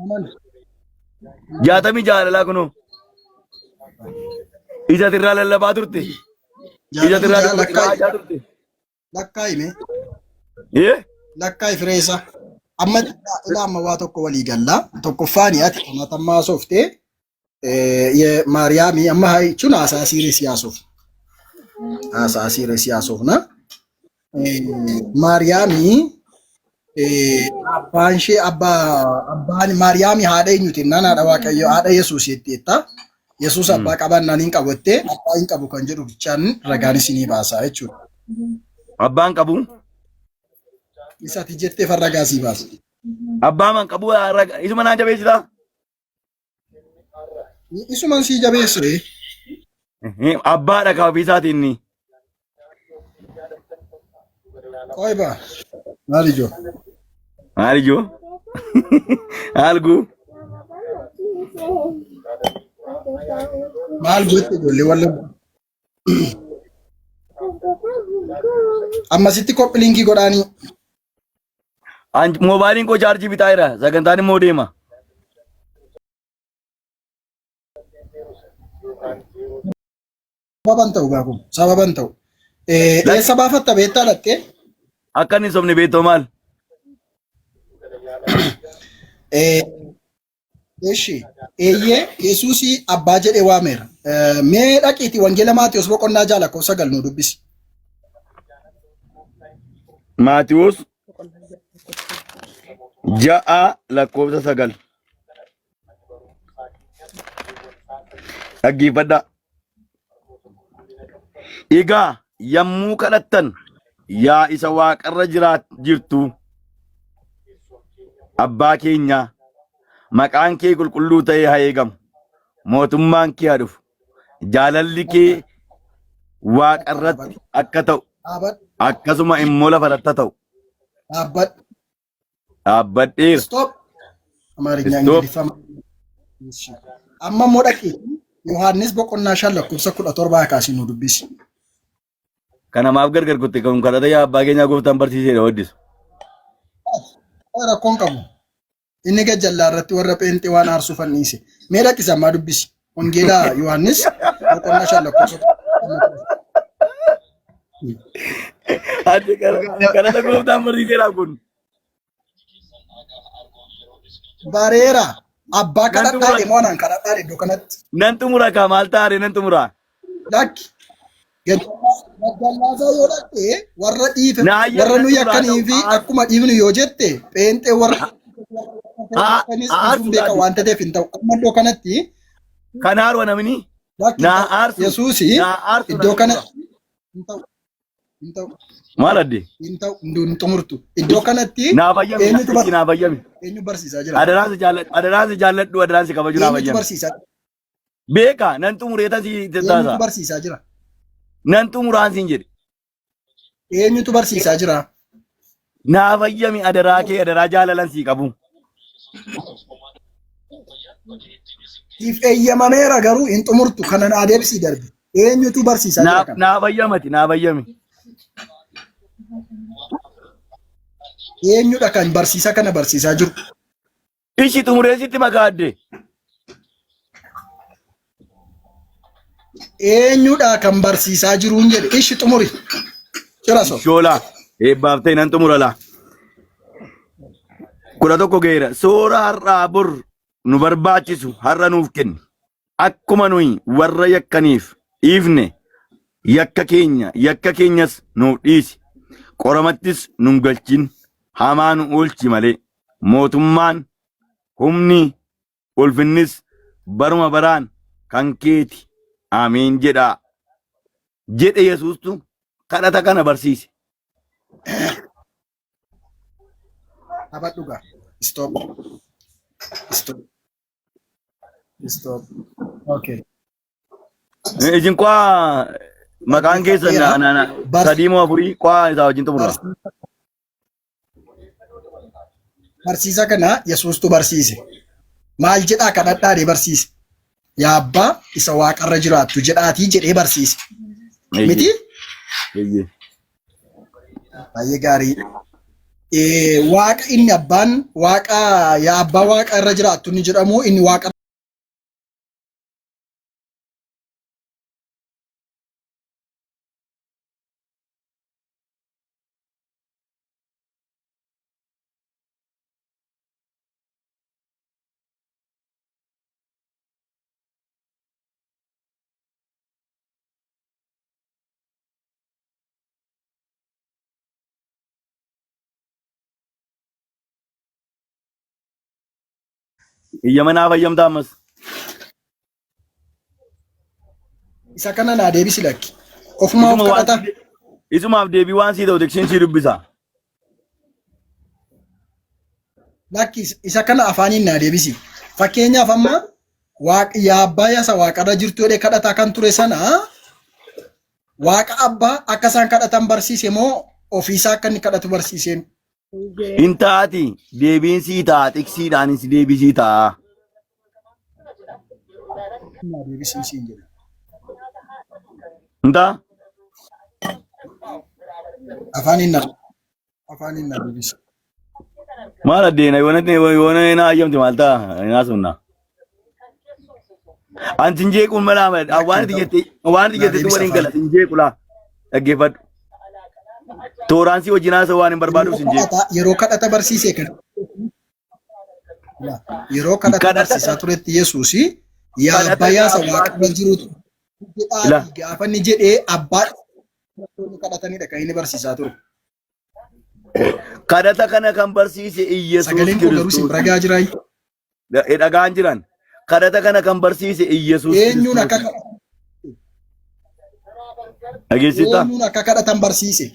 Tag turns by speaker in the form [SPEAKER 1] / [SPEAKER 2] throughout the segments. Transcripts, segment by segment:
[SPEAKER 1] Aman.
[SPEAKER 2] Jaatami jaalalaa kunoo. Ija tirraa lallabaa turte. Ija tirraa dubbachaa turte.
[SPEAKER 1] Lakkaa hime.
[SPEAKER 2] Lakkaa
[SPEAKER 1] Fireessa. Amma ila amma waa tokko walii galla. Tokkoffaani ati matammaa softee Maariyaami amma jechuun haasaa siirii siyaasuuf. Haasaa siirii siyaasuuf na. Maariyaami abbaan ishee abbaan Maariyaami haadha eenyuti naan haadha Waaqayyo haadha Yesuus jetteetta. Yesuus abbaa qabannaan hin qabattee abbaa hin qabu kan jedhu bichaan ragaan isinii baasaa jechuudha.
[SPEAKER 2] Abbaan qabu.
[SPEAKER 1] Isati jettee farragaa sii baasa.
[SPEAKER 2] Abbaa man qabu isuma naa jabeessitaa?
[SPEAKER 1] Isuman sii jabeessee.
[SPEAKER 2] Abbaadha ka ofiisaatiin ni.
[SPEAKER 1] Qoiba. Maal ijoo?
[SPEAKER 2] Maal ijoo? Algu.
[SPEAKER 1] Maal gotte ijoollee walla. Ammasitti koppii linkii godhaanii.
[SPEAKER 2] Moobaayiliin koo chaarjii bitaa jira. Sagantaan immoo deema.
[SPEAKER 1] Sababan ta'u gaafuma. Sababan ta'u. Eessa baafatta beektaa dhattee?
[SPEAKER 2] Akka inni sobne beektoo maal?
[SPEAKER 1] Eshi eeyyee Yesuusii abbaa jedhee waameera. Mee dhaqiitii wangeela Maatiyus boqonnaa ja'a lakkoofsa 9 nu dubbisi.
[SPEAKER 2] Maatiyus ja'a lakkoofsa 9. Dhaggeeffadhaa. Egaa yommuu kadhattan yaa isa waaqarra jirtu abbaa keenya maqaan kee qulqulluu ta'ee haa eegamu mootummaan kee haa dhufu jaalalli kee waaqarratti akka ta'u akkasuma immoo lafarratti ta'u. Dhaabbadheera.
[SPEAKER 1] Stop. Amaarinyaan Ingiliffaa. Amma immoo dhaqi Yohaannis boqonnaa 5 lakkoofsa 17 kaasii nu dubbisi.
[SPEAKER 2] Kana maaf gargar kutte kan kadhata yaa abbaa keenyaa gooftaan barsiiseedha waddisu.
[SPEAKER 1] Rakkoon qabu. Inni gajjallaa irratti warra pheenxee waan aarsu fanniise. Mee dhaqisa ammaa dubbisi. Wangeelaa Yohaannis boqonnaa 5 lakkoofsa.
[SPEAKER 2] Kadhata gooftaan barsiiseedha kun.
[SPEAKER 1] Bareera. Abbaa kadhadhaa deemoo naan kadhadhaa iddoo kanatti.
[SPEAKER 2] Nan xumura kaa maal taare nan xumura.
[SPEAKER 1] Lakki. Gajjallaasaa yoo dhaqxee warra dhiife warra nuyi akkanii fi akkuma dhiifnu yoo jette pheenxee warra beeka waan ta'eef hin ta'u. Amma iddoo kanatti.
[SPEAKER 2] Kan aaru namni. Naa aarsu.
[SPEAKER 1] Yesuusii iddoo kanatti hin ta'u. Hin ta'u.
[SPEAKER 2] Maal adde?
[SPEAKER 1] Hin ta'u hin xumurtu. Iddoo kanatti
[SPEAKER 2] naa fayyami. Naa fayyami.
[SPEAKER 1] Eenyu barsiisaa jira?
[SPEAKER 2] Adaraansi jaalladhu adaraansi kabaju naa fayyami.
[SPEAKER 1] Eenyu barsiisaa?
[SPEAKER 2] Beeka nan xumureetan si taasa.
[SPEAKER 1] Eenyu barsiisaa jira?
[SPEAKER 2] Nan xumuraan siin jedhe.
[SPEAKER 1] Eenyutu barsiisaa jira?
[SPEAKER 2] Naa fayyami adaraa kee adaraa jaalalan sii qabu.
[SPEAKER 1] If eeyyamameera garuu hin xumurtu kana naa deebisii darbe. Eenyutu barsiisaa jira kana?
[SPEAKER 2] Naa fayyamati naa fayyami.
[SPEAKER 1] Eenyudha kan barsiisaa kana barsiisaa jiru?
[SPEAKER 2] Ishi xumureessitti makaadde.
[SPEAKER 1] Eenyudha kan barsiisaa jiruun jedhe ishi xumuri. Ciraso.
[SPEAKER 2] Shoolaa eebbaaf ta'e nan xumura laa. 11 geera soora har'aa bor nu barbaachisu har'a nuuf kenni. Akkuma nuyi warra yakkaniif dhiifne yakka keenyas nuuf dhiisi. Qoramattis nun galchin hamaa nu oolchi malee mootummaan humni ulfinnis baruma baraan kan keeti. Amiin jedhaa. Jedhe Yesuustu kadhata kana barsiise.
[SPEAKER 1] Abadhugaa. Stop. Stop. Stop. Okay.
[SPEAKER 2] Isin kwa maqaan keessan sadii moo afurii kwa isaa wajjin xumura.
[SPEAKER 1] Barsiisa kana Yesuustu barsiise. Maal jedhaa kadhadhaa barsiise. Yaa abbaa isa waaqarra jiraattu jedhaatii jedhee barsiise. Miti? Baay'ee gaarii. waaqa inni abbaan waaqa yaa abbaa waaqa irra jiraattu ni jedhamu inni waaqa
[SPEAKER 2] Iyyamanaa fayyamtaa ammas.
[SPEAKER 1] isa kana naa deebisi lakki. Ofumaa of kadhata.
[SPEAKER 2] Isumaaf deebii waan sii ta'u tekshiin sii dubbisa.
[SPEAKER 1] Lakki isa kana afaaniin naa deebisi. Fakkeenyaaf amma yaa abbaa yaasa waaqarra jirtu jedhee kadhataa kan ture sana waaqa abbaa akka isaan kadhatan barsiise moo ofiisaa akka inni kadhatu barsiiseen?
[SPEAKER 2] Hin taati deebiin sii ta'a tiksiidhaanis deebii sii ta'a.
[SPEAKER 1] Naa deebisi siin jedha.
[SPEAKER 2] Hin ta'a?
[SPEAKER 1] Afaaniin naa deebisi.
[SPEAKER 2] Maal addeena yoona na ayyamti maal ta'a hin haasofna. Anti hin jeequun malaa waan itti jettetti waliin gala hin jeequlaa dhaggeeffadhu. Tooraansii wajjin haasa'u waan hin barbaaduuf hin jeequ.
[SPEAKER 1] Yeroo kadhata barsiisee kan yeroo kadhata barsiisaa turetti Yesuus yaa abbaa yaasa waaqarra jirutu gaafa inni jedhee abbaa kadhatanidha kan inni barsiisaa ture.
[SPEAKER 2] Kadhata kana kan barsiise Iyyesuus
[SPEAKER 1] Sagaleen kun garuu siin ragaa jiraa.
[SPEAKER 2] dhagaan jiran. Kadhata kana kan barsiise Iyyesuus
[SPEAKER 1] Eenyuun akka
[SPEAKER 2] dhageessita?
[SPEAKER 1] eenyuun akka kadhatan barsiise?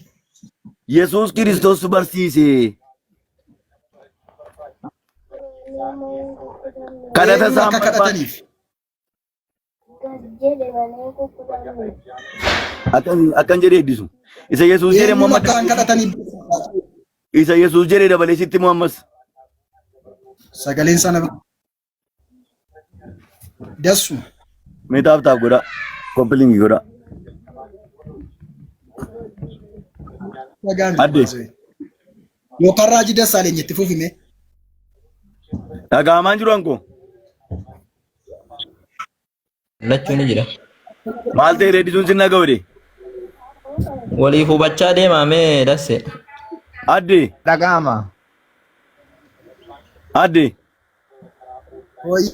[SPEAKER 2] Yesuus Kiristoos barsiise. Kadhata
[SPEAKER 1] Eenyuun akka kadhataniif?
[SPEAKER 2] akkan jedhee eebbisu. Isa Yesuus jedhe
[SPEAKER 1] Eenyuun
[SPEAKER 2] Muhammad
[SPEAKER 1] akka isaan kadhataniif?
[SPEAKER 2] isa Yesuus jedhe dabalee sitti Muhammas.
[SPEAKER 1] Sagaleen sana dassu.
[SPEAKER 2] Meetaaf godha. Kompilingi godha.
[SPEAKER 1] Dhagaan
[SPEAKER 2] Adde.
[SPEAKER 1] yookaan raajii Dassaaleny itti fufime.
[SPEAKER 2] Dhagaamaan jiru anko.
[SPEAKER 3] Lachuun ni jira.
[SPEAKER 2] Maal ta'e reeddisuun sin dhaga'ude?
[SPEAKER 3] Waliif hubachaa deemamee dasse.
[SPEAKER 2] Adde.
[SPEAKER 4] Dhaga'ama.
[SPEAKER 2] Adde.
[SPEAKER 1] Hoyi.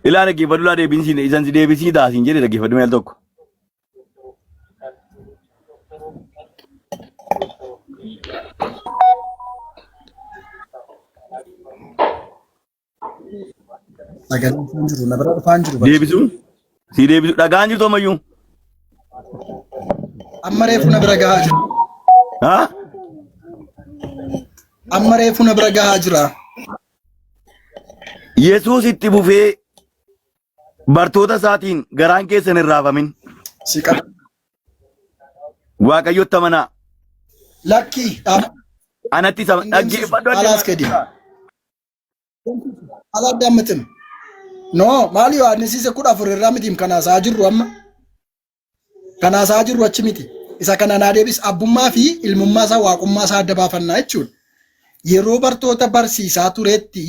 [SPEAKER 2] Ilaa dhaggeeffadhu laa deebisiin isan si deebisii taasiin jedhe dhaggeeffadhu meel tokko.
[SPEAKER 1] Sagaleen isaan jiru na bira dhufaan jiru.
[SPEAKER 2] Deebisuu? Si deebisu dhagaan jirtu ammayyuu?
[SPEAKER 1] Amma reefu na bira gahaa jira.
[SPEAKER 2] Haa?
[SPEAKER 1] Amma reefu na bira gahaa jira.
[SPEAKER 2] Yesuus itti bufee bartoota isaatiin garaan keessan hin raafamin.
[SPEAKER 1] Si qaba.
[SPEAKER 2] Waaqayyotti amanaa.
[SPEAKER 1] Lakki
[SPEAKER 2] Anatti dhaggeeffadhu.
[SPEAKER 1] alaas gadi. Ala addaammitin. No maali yoo annisiise 14 irraa miti kanaasaa jirru amma. Kanaasaa jirru achi miti. Isa kana naa deebis abbummaa fi ilmummaa isaa waaqummaa isaa adda baafannaa jechuudha. Yeroo bartoota barsiisaa turetti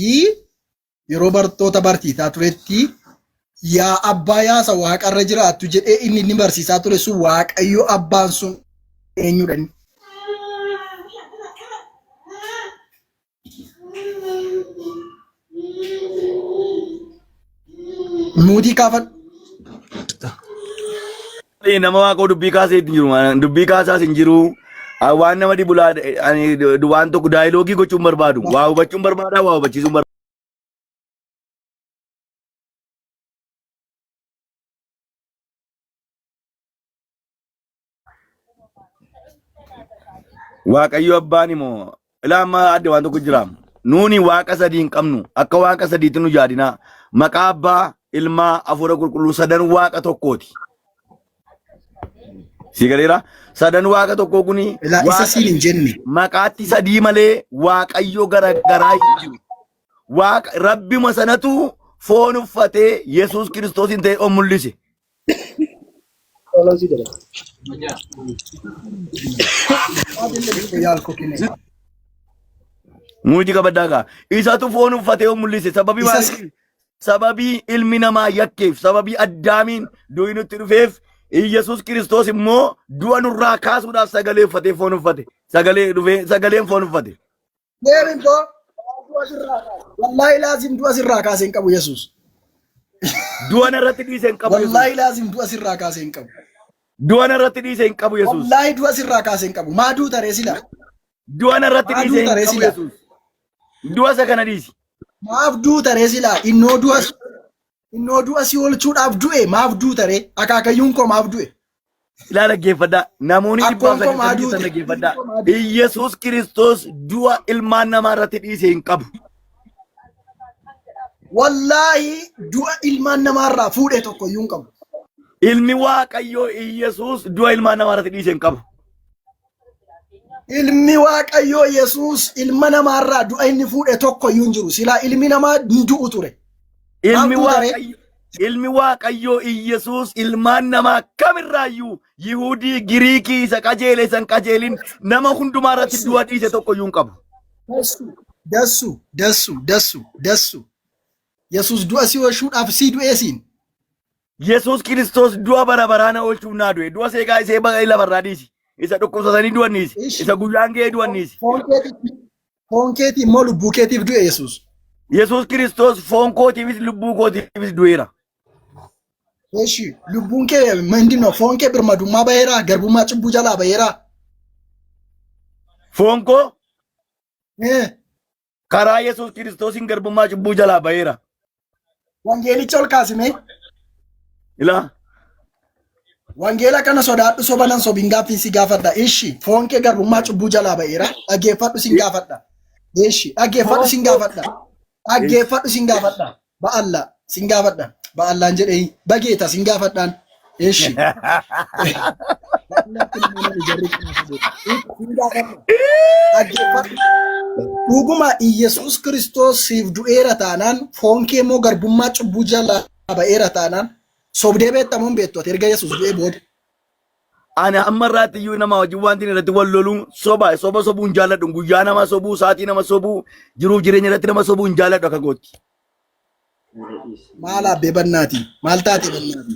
[SPEAKER 1] yaa abbaa yaasa waaqarra jiraattu jedhee inni ni barsiisaa ture sun waaqayyo abbaan sun eenyudha inni? Muutii kaafadhu.
[SPEAKER 2] Nama waaqoo dubbii kaasee hin jiru. Dubbii kaasaas hin jiru. Waan nama dhibulaa waan tokko daayiloogii gochuun barbaadu. Waa hubachuun barbaada, waa hubachiisuun barbaada. Waaqayyo abbaan immoo ilaa amma adde waan tokko jira. Nuuni waaqa sadii hin qabnu. Akka waaqa sadiitti nu yaadinaa. Maqaa abbaa, ilmaa, hafuura qulqulluu sadan waaqa tokkooti. Si galeera? Sadan waaqa tokkoo kuni
[SPEAKER 1] Isa siin hin jenne.
[SPEAKER 2] maqaatti sadii malee waaqayyo garaa hin jiru. Waaqa rabbima sanatu foon uffatee Yesuus Kiristoosin ta'e on mul'ise. Muuji qabadaagaa. Isatu foon uffatee yoo mul'ise sababii
[SPEAKER 1] Isas-
[SPEAKER 2] maaliif? Sababii ilmi namaa yakkeef sababii addaamiin du'i nutti dhufeef Iyyasuus Kiristoos immoo du'a nurraa kaasuudhaaf sagalee uffatee foon uffate. Sagaleen foon uffate.
[SPEAKER 1] Deemin koo wallahi laazim du'a sirraa kaasee hin qabu Yesuus.
[SPEAKER 2] Du'a narratti dhiisee hin qabu Yesuus.
[SPEAKER 1] Wallahi laazim du'a sirraa kaasee hin qabu.
[SPEAKER 2] Du'a narratti dhiisee hin qabu Yesuus.
[SPEAKER 1] Wallahi du'a sirraa kaasee hin qabu. Maa duuta ree sila?
[SPEAKER 2] Du'a narratti
[SPEAKER 1] Maa
[SPEAKER 2] dhiisee hin
[SPEAKER 1] duuta ree
[SPEAKER 2] qabu
[SPEAKER 1] sila?
[SPEAKER 2] Yesuus. Du'a isa kana dhiisi.
[SPEAKER 1] Maaf duuta ree sila? Innoo du'a si oolchuudhaaf du'e maaf duuta ree? Akaakayyuun koo maaf du'e?
[SPEAKER 2] Ilaa dhaggeeffadhaa. Namoonni
[SPEAKER 1] Akkoon
[SPEAKER 2] dhibbaaf
[SPEAKER 1] koo maa
[SPEAKER 2] sadii
[SPEAKER 1] duute?
[SPEAKER 2] dhaggeeffadhaa. Iyyasuus Kiristoos du'a ilmaan namaa irratti dhiisee hin qabu.
[SPEAKER 1] Wallahi du'a ilmaan namaarraa fuudhe tokko iyyuu hin qabu.
[SPEAKER 2] Ilmi Waaqayyoo Iyyasuus du'a ilmaan namaa irratti dhiisee hin qabu.
[SPEAKER 1] Ilmi Waaqayyoo Yesuus ilma namaarraa du'a inni fuudhe tokko iyyuu hin jiru. Silaa ilmi namaa hin du'u ture.
[SPEAKER 2] Ilmi Waaqayyoo Iyyasuus ilmaan namaa kamirraayyuu Yihudii, Giriikii isa qajeele isa hin qajeelin nama hundumaa irratti du'a dhiise tokko iyyuu hin qabu.
[SPEAKER 1] Dassu. Yesuus du'a si oolchuudhaaf si du'ee siin.
[SPEAKER 2] Yesuus Kiristoos du'a bara baraan oolchuuf naa du'e. Du'a seeqaa isee baqa lafarraa dhiisi. Isa dhukkubsatanii du'anniisi. Isa guyyaan ga'ee du'anniisi.
[SPEAKER 1] Foon keetii immoo lubbuu keetiif du'e Yesuus.
[SPEAKER 2] Yesuus Kiristoos foon kootiifis lubbuu kootiifis du'eera.
[SPEAKER 1] Eeshi lubbuun kee mandino foon kee birmadummaa baheeraa garbummaa cubbuu jalaa baheeraa.
[SPEAKER 2] Foon koo karaa Yesuus Kiristoosiin garbummaa cubbuu jalaa baheera.
[SPEAKER 1] Wangeelicha ol kaasime.
[SPEAKER 2] Ilaa.
[SPEAKER 1] Wangeela kana sodaadhu soba nan sobin gaaffiin si gaafadha. Ishi foon kee garbummaa cubbuu jalaa baheera. Dhaggeeffadhu sin gaafadha. Ishi dhaggeeffadhu sin gaafadha. Dhaggeeffadhu sin gaafadha. Ba'alla sin gaafadha. Ba'allaan jedhee bageeta sin gaafadhaan. Ishi. Dhuguma Iyyasuus Kiristoos siif du'eera taanaan foon kee immoo garbummaa cubbuu jalaa ba'eera taanaan sobdee beektamuun beektoota erga Yesuus du'ee booda.
[SPEAKER 2] Ani amma irraatti iyyuu nama wajjin wanti irratti wal loluun soba sobuun jaalladhu. Guyyaa nama sobuu, saatii nama sobuu, jiruuf jireenya irratti nama sobuu hin jaalladhu akka gootti.
[SPEAKER 1] Maal abbee bannaati? Maal taate bannaati?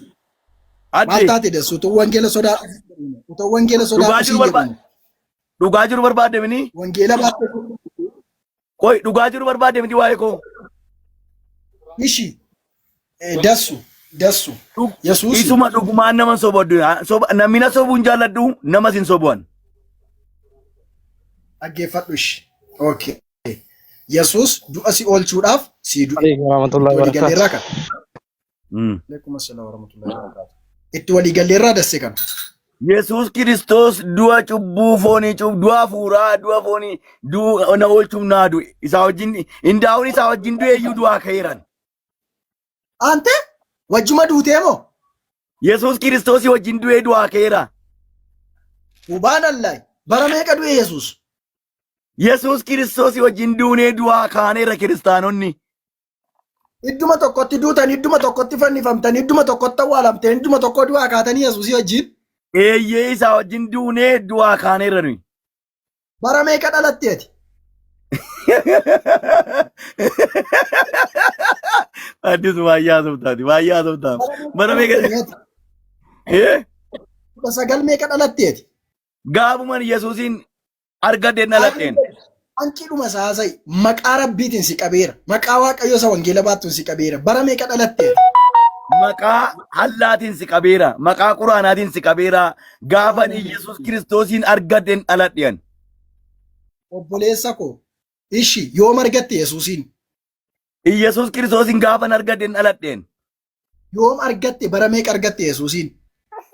[SPEAKER 1] Maal
[SPEAKER 2] Adde
[SPEAKER 1] taate dessu? Utuu wangeela sodaa. Utuu wangeela sodaa.
[SPEAKER 2] dhugaa jiru barbaadde mini?
[SPEAKER 1] Wangeela baatte.
[SPEAKER 2] Koi dhugaa jiru barbaadde miti waa'ee koo.
[SPEAKER 1] Ishi. Dassu. Yesuus.
[SPEAKER 2] Isuma dhugumaan nama soboddu. Namina sobuun jaalladhu nama sin sobu'an.
[SPEAKER 1] Dhaggeeffadhu ishi. Okay. Yesuus du'a si oolchuudhaaf si du'e.
[SPEAKER 4] Alaikum warahmatullahi
[SPEAKER 1] Waliigalleerraa
[SPEAKER 4] wabarakatuh.
[SPEAKER 1] kan. Alaikum assalaam warahmatullahi wabarakatuh. Itti waliigalleerraa dasse kan.
[SPEAKER 2] Yesuus Kiristoos du'a cubbuu foonii du'a hafuuraa du'a foonii du'a na oolchuuf naa du'e. Isaa wajjin hindaa'uun isaa wajjin du'e iyyuu du'aa ka'eeran.
[SPEAKER 1] Ante wajjuma duutee moo?
[SPEAKER 2] Yesuus Kiristoos wajjin du'e du'aa ka'eera.
[SPEAKER 1] Subhaanallahi. Bara meeqa du'e Yesuus?
[SPEAKER 2] Yesuus Kiristoos wajjin duunee du'aa kaaneera kiristaanonni.
[SPEAKER 1] Idduma tokkotti duutan, idduma tokkotti fannifamtan, idduma tokkotti awwaalamtan, idduma tokko du'aa kaatanii Yesuusii wajjin.
[SPEAKER 2] Eeyyee isaa wajjin duunee du'aa kaaneera nuyi.
[SPEAKER 1] Bara meeqa dhalatteeti?
[SPEAKER 2] Addis baay'ee haasoftaati baay'ee haasoftaati. Bara meeqa?
[SPEAKER 1] 19 meeqa dhalatteeti?
[SPEAKER 2] Gaafuman Yesuusin argadeen dhaladheen.
[SPEAKER 1] Hanqidhuma saasai maqaa rabbiitiin si qabeera. Maqaa waaqayyoo isa wangeela baattuun si qabeera. Bara meeqa dhalatteeti?
[SPEAKER 2] Maqaa hallaatiin si qabeera. Maqaa quraanaatiin si qabeera. Gaafan Yesuus Kiristoosiin argadeen dhaladheen.
[SPEAKER 1] Obboleessa koo ishi yoom argatte Yesuusiin?
[SPEAKER 2] Yesuus Kiristoosiin gaafan argadeen dhaladheen.
[SPEAKER 1] Yoom argatte bara meeqa argatte Yesuusiin?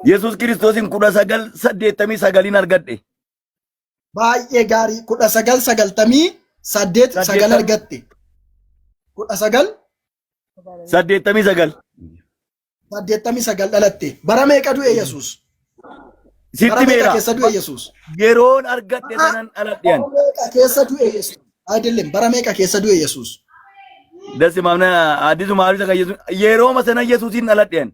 [SPEAKER 2] Yesuus Kiristoosiin 1989 argadhe.
[SPEAKER 1] Baay'ee gaarii 1998 argatte. 1989 dhalatte. Bara meeqa du'e Yesuus?
[SPEAKER 2] Sitti beera.
[SPEAKER 1] Keessa du'e Yesuus.
[SPEAKER 2] Yeroon argadhe sanan dhaladheen.
[SPEAKER 1] Keessa du'e Yesuus. Adeelleen bara meeqa keessa du'e Yesuus?
[SPEAKER 2] Dasi maamna addisu maalisa kan Yesuus yeroo sana Yesuusiin dhaladheen.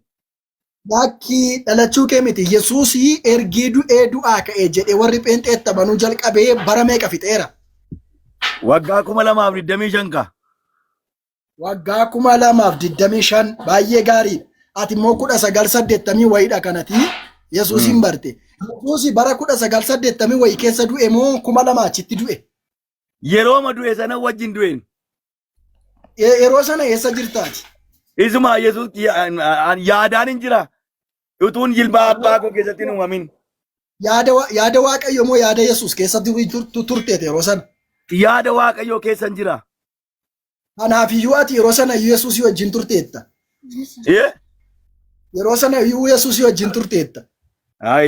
[SPEAKER 1] Bakki dhalachuu kee miti Yesuusii ergii du'ee du'aa ka'ee jedhee warri pheenxeetti amanuu jalqabee bara meeqa fixeera?
[SPEAKER 2] Waggaa 2025 ka.
[SPEAKER 1] Waggaa 2025 baay'ee gaarii. Ati immoo 1980 wayiidha kanati Yesuusin barte. Yesuusi bara 1980 wayii keessa du'e moo 2000 achitti du'e?
[SPEAKER 2] Yeroo ma du'e sana wajjin du'een.
[SPEAKER 1] Yeroo sana eessa jirtaati?
[SPEAKER 2] Isuma Yesuus yaadaan hin jira. Utuun jilbaa abbaa koo keessatti hin uumamin.
[SPEAKER 1] Yaada Waaqayyo moo yaada Yesuus keessatti turteete yeroo sana?
[SPEAKER 2] Yaada Waaqayyoo keessa hin jira.
[SPEAKER 1] Kanaaf iyyuu ati yeroo sana Yesuus wajjin turteetta. Yeroo sana iyyuu Yesuus wajjin turteetta.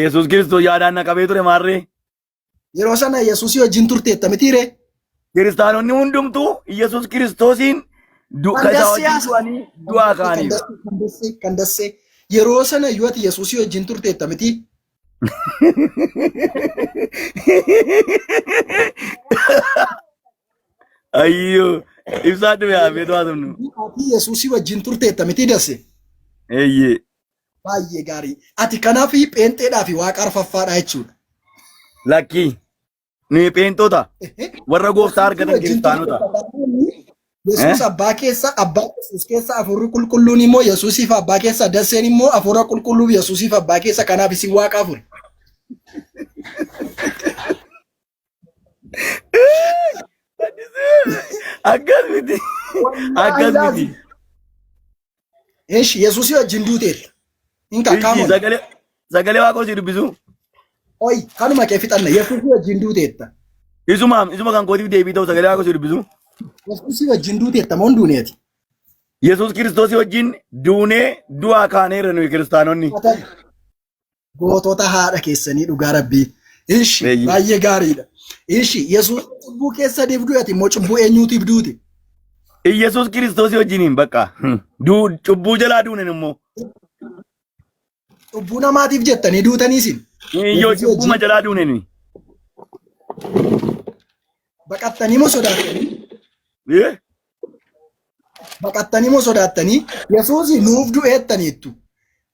[SPEAKER 2] Yesuus Kiristoos yaadaan na qabee ture maarree.
[SPEAKER 1] Yeroo sana Yesuus wajjin turteetta mitiiree?
[SPEAKER 2] Kiristaanonni hundumtuu Yesuus Kiristoosiin du'aa kaanii.
[SPEAKER 1] Kan dassee yeroo sana iyyuu ati Yesuus wajjin turteetta miti?
[SPEAKER 2] Ayyoo ibsaa dhume haafee to'aa tumnu.
[SPEAKER 1] Ati Yesuus wajjin turteetta miti dasse?
[SPEAKER 2] Eeyyee.
[SPEAKER 1] Baay'ee gaarii. Ati kanaaf pheenxeedhaa fi waaqa arfaffaadha jechuudha.
[SPEAKER 2] Lakkii nuyi pheenxota warra gooftaa argatan kiristaanota.
[SPEAKER 1] Yesuus abbaa keessa abbaa Yesuus keessa afurri qulqulluun immoo Yesuusiif abbaa keessa dasseen immoo afura qulqulluuf Yesuusiif abbaa keessa kanaaf isin waaqa afur.
[SPEAKER 2] Akkas miti. Akkas miti.
[SPEAKER 1] Eesh Yesuusii wajjin duuteetta. Inka kaamoon.
[SPEAKER 2] Sagalee waaqoo si dubbisu.
[SPEAKER 1] Oyi kanuma kee fixanna Yesuusii wajjin duuteetta.
[SPEAKER 2] Isuma kan kootiif deebii ta'u sagalee waaqoo si dubbisu.
[SPEAKER 1] Yesuusii wajjin duuteetta moo duuneeti?
[SPEAKER 2] Yesuus Kiristoosii wajjin duunee du'aa kaaneerra nuyi kiristaanonni.
[SPEAKER 1] Gootota haadha keessanii dhugaa rabbii. Ishi baay'ee gaariidha. Ishi Yesuus cubbuu keessa deef du'ati immoo cubbuu eenyuutiif duute?
[SPEAKER 2] Yesuus Kiristoosii wajjiniin bakka cubbuu jalaa duunen immoo.
[SPEAKER 1] Cubbuu namaatiif jettanii duutaniisin.
[SPEAKER 2] Yoo cubbuma jalaa duunen.
[SPEAKER 1] Baqattanii moo sodaattanii? Baqattanii moo sodaattanii? Yesuusii nuuf du'eettaniittu.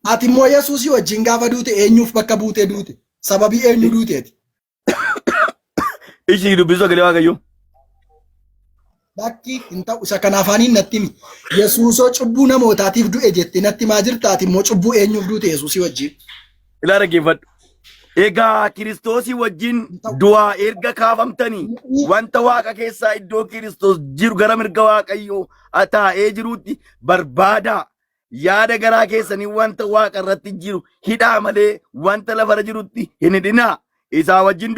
[SPEAKER 1] Ati immoo Yesuusii wajjin gaafa duute eenyuuf bakka buutee duute? Sababii eenyu duuteeti?
[SPEAKER 2] Ishii dubbisu sagalee waaqayyoo.
[SPEAKER 1] Bakki hin ta'u isa kana afaaniin natti himi. Yesuusoo cubbuu namootaatiif du'e jettee natti maa jirta? Ati immoo cubbuu eenyuuf duute Yesuusii wajjin?
[SPEAKER 2] Ilaa dhaggeeffadhu. Egaa Kiristoosii wajjin du'aa erga kaafamtanii wanta waaqa keessaa iddoo Kiristoos jiru gara mirga waaqayyoo taa'ee jiruutti barbaadaa. Yaada garaa keessanii wanta waaqa irratti jiru hidhaa malee wanta lafarra jirutti hin hidhinaa. Isaa wajjin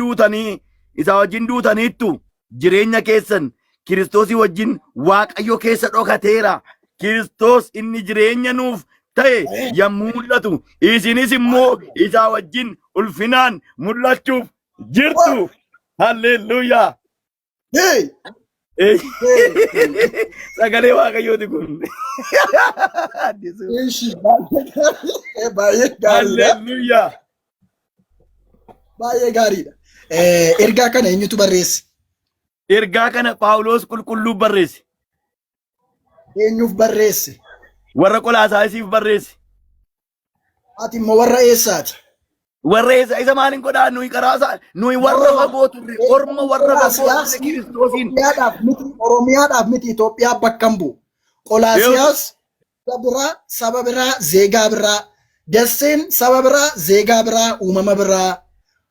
[SPEAKER 2] duutaniittu jireenya keessan Kiristoosii wajjin waaqayyo keessa dhokateera. Kiristoos inni jireenya nuuf ta'e yommuu mul'atu isinis immoo isaa wajjin ulfinaan mul'achuuf jirtu. Halleluuyaa. Sagalee waaqayyooti kun.
[SPEAKER 1] Baay'ee gaariidha.
[SPEAKER 2] Halleluuyaa.
[SPEAKER 1] Baay'ee gaariidha. Ergaa kana eenyutu barreesse?
[SPEAKER 2] Ergaa kana Phaawulos qulqulluu barreesse.
[SPEAKER 1] Eenyuuf barreesse?
[SPEAKER 2] Warra Qolaasaayisiif barreesse.
[SPEAKER 1] Ati immoo warra eessaati?
[SPEAKER 2] Warra eessa isa maaliin godhaa nuyi karaasaa nuyi warra fagoo turre orma warra fagoo turre Kiristoosiin.
[SPEAKER 1] Oromiyaadhaaf miti Itoophiyaa bakka hin bu'u. Qolaasiyaas saba biraa zeegaa biraa. Dasseen saba biraa zeegaa biraa uumama biraa.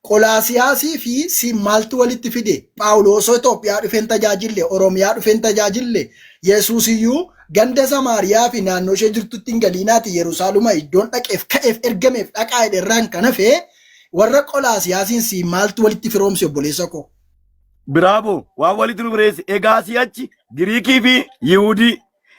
[SPEAKER 1] Qolaasiyaasii fi si maaltu walitti fide? Phaawulosoo Itoophiyaa dhufeen tajaajille Oromiyaa dhufeen tajaajille Yesuus iyyuu ganda Samaariyaa fi naannoo ishee jirtutti hin galiinaati Yerusaaluma iddoon dhaqeef ka'eef ergameef dhaqaa irraan kan hafe warra Qolaasiyaasiin si maaltu walitti firoomse obboleessa koo?
[SPEAKER 2] Biraavo waan walitti nu bireesse egaa si'achi Giriikii fi Yihuudii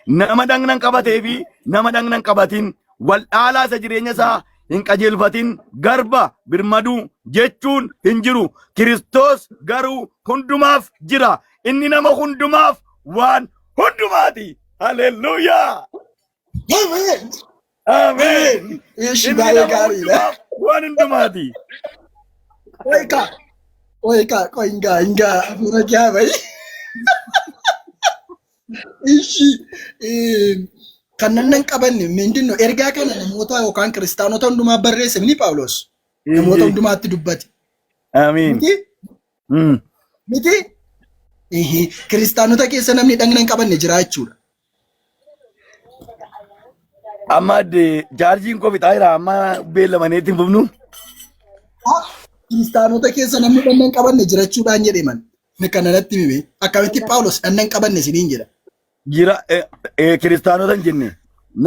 [SPEAKER 2] nama dhagnan qabatee fi nama dhagnan qabatin wal dhaalaa isa jireenya isaa hin qajeelfatin garba birmaduu jechuun hin jiru. Kiristoos garuu hundumaaf jira. Inni nama hundumaaf waan hundumaati. Halleluuyaa.
[SPEAKER 1] Ameen.
[SPEAKER 2] Ameen.
[SPEAKER 1] Ishi baay'ee gaariidha.
[SPEAKER 2] Waan hundumaati.
[SPEAKER 1] Qoingaa hafuura kee bayi. Ishi kanneen qabanne mindinno ergaa kana namoota yookaan kiristaanota hundumaa barreesse mini Phaawulos. Namoota hundumaatti dubbate.
[SPEAKER 2] Ameen.
[SPEAKER 1] Miti? Kiristaanota keessa namni dhagna hin qabanne jira jechuudha.
[SPEAKER 2] Amma jaarjiin koo fixaa jira. Amma beellamaneetti hin fufnu.
[SPEAKER 1] Kiristaanota keessa namni dhagna hin qabanne jirachuudhaan jedhe man. Ni kanarratti mime akkamitti Phaawulos dhagna hin qabanne isiniin jedha.
[SPEAKER 2] Jira kiristaanota hin jenne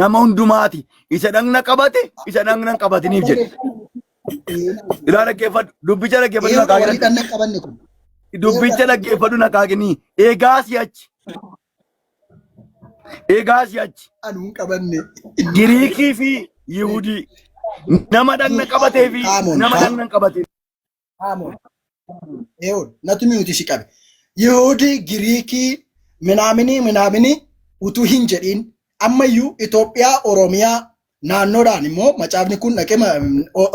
[SPEAKER 2] nama hundumaati isa dhagna qabate isa dhagna hin qabatiniif jedhe. Ilaa dhaggeeffadhu dubbicha dhaggeeffadhu na kaagina.
[SPEAKER 1] Dhagna hin qabanne kun.
[SPEAKER 2] Dubbicha dhaggeeffadhu na kaagini eegaa si'achi. Eegaa si'achi.
[SPEAKER 1] Anuu hin qabanne.
[SPEAKER 2] Giriikii fi Yihudii nama dhagna qabatee fi nama dhagna hin qabatin.
[SPEAKER 1] Natu miyuuti si qabe. Yihudii Giriikii minaamini utuu hin jedhin ammayyuu Itoophiyaa Oromiyaa naannoodhaan immoo macaafni kun dhaqee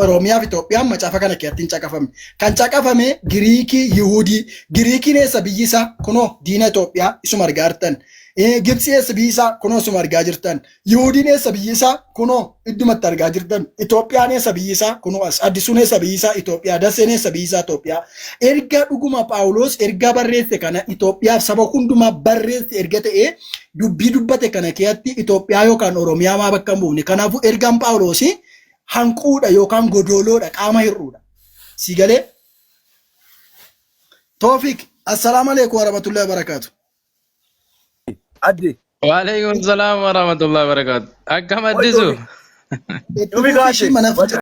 [SPEAKER 1] Oromiyaa fi Itoophiyaan macaafa kana keessatti hin caqafamne. Kan caqafame Giriikii Yihudii. Giriikiin eessa biyyi isaa kunoo diina Itoophiyaa isuma argaa jirtan. Gibsi eessa biyyi isaa kunoo isuma argaa jirtan. Yihudiin eessa biyyi isaa kunoo iddumatti argaa jirtan. Itoophiyaan eessa biyyi isaa kunoo as. Addisuun eessa biyyi isaa Itoophiyaa. Dasseen eessa biyyi isaa Itoophiyaa. Erga dhuguma Phaawulos erga barreesse kana Itoophiyaaf saba hundumaa barreesse erga ta'ee dubbii dubbate kana keessatti Itoophiyaa yookaan Oromiyaa maa bakka hin buufne. Kanaafuu ergaan Phaawulos hanquudha yookaan godoloodha qaama hir'uudha. Si galee? Toofiq, assalaamu alaikum warahmatullahi wabarakatuh.
[SPEAKER 2] Adde.
[SPEAKER 4] Waalaikumsalam warahmatullahi wabarakatuh. Akkam addisu?
[SPEAKER 1] Mana